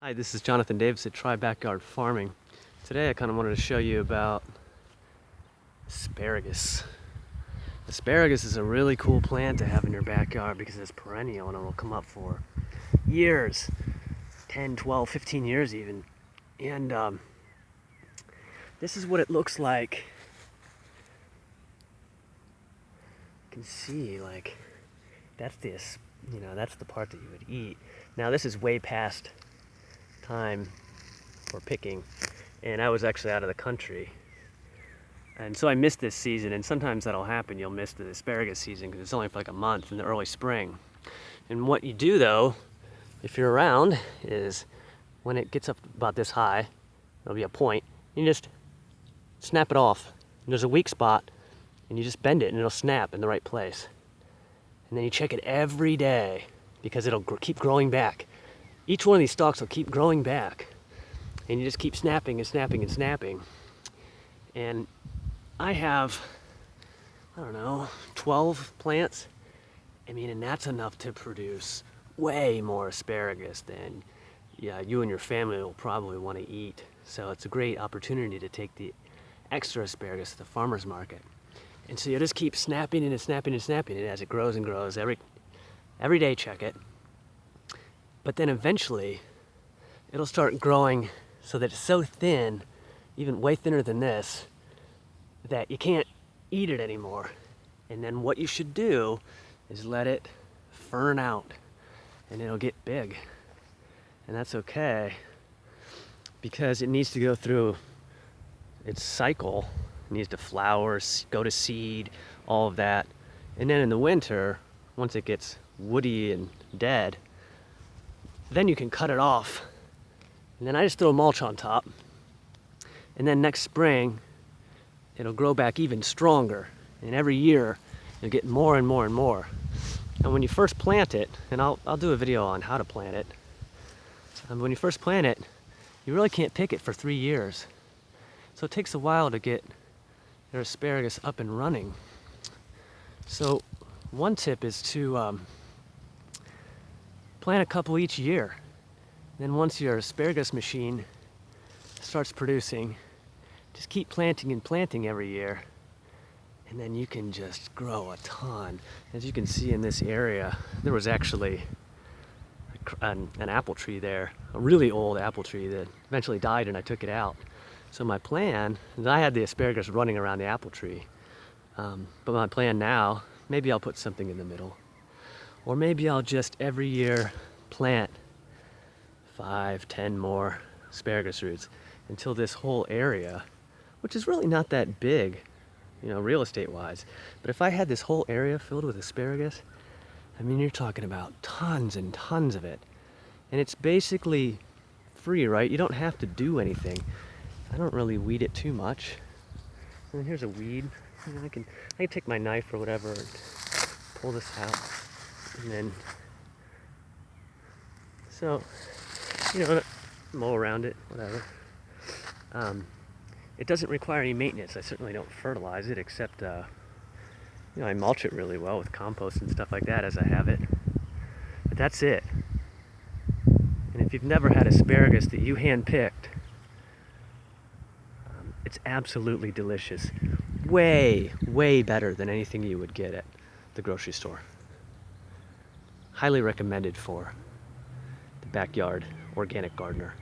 Hi, this is Jonathan Davis at Try Backyard Farming. Today I kind of wanted to show you about asparagus. Asparagus is a really cool plant to have in your backyard because it's perennial and it will come up for years, 10, 12, 15 years even. And this is what it looks like. You can see, like, that's the part that you would eat. Now this is way past time for picking, and I was actually out of the country, and so I missed this season. And sometimes that'll happen, you'll miss the asparagus season because it's only for like a month in the early spring. And what you do though, if you're around, is when it gets up about this high, there'll be a point, you just snap it off, and there's a weak spot and you just bend it and it'll snap in the right place. And then you check it every day because it'll keep growing back. Each one of these stalks will keep growing back, and you just keep snapping and snapping and snapping. And I have, I don't know, 12 plants. I mean, and that's enough to produce way more asparagus than you and your family will probably want to eat. So it's a great opportunity to take the extra asparagus to the farmer's market. And so you just keep snapping and snapping and snapping it as it grows and grows. Every day check it. But then eventually it'll start growing so that it's so thin, even way thinner than this, that you can't eat it anymore. And then what you should do is let it fern out, and it'll get big. And that's okay, because it needs to go through its cycle. It needs to flower, go to seed, all of that. And then in the winter, once it gets woody and dead, then you can cut it off. And then I just throw mulch on top. And then next spring, it'll grow back even stronger. And every year, you'll get more and more and more. And when you first plant it, and I'll do a video on how to plant it. When you first plant it, you really can't pick it for 3 years. So it takes a while to get your asparagus up and running. So one tip is to plant a couple each year. Then once your asparagus machine starts producing, just keep planting and planting every year, and then you can just grow a ton. As you can see in this area, there was actually an apple tree there, a really old apple tree that eventually died and I took it out. So my plan is, I had the asparagus running around the apple tree, but my plan now, maybe I'll put something in the middle. Or maybe I'll just every year plant 5, 10 more asparagus roots until this whole area, which is really not that big, real estate wise, but if I had this whole area filled with asparagus, I mean, you're talking about tons and tons of it. And it's basically free, right? You don't have to do anything. I don't really weed it too much. And here's a weed. I can take my knife or whatever and pull this out. And then, so, mow around it, whatever. It doesn't require any maintenance. I certainly don't fertilize it, except, I mulch it really well with compost and stuff like that as I have it. But that's it. And if you've never had asparagus that you hand-picked, it's absolutely delicious. Way, way better than anything you would get at the grocery store. Highly recommended for the backyard organic gardener.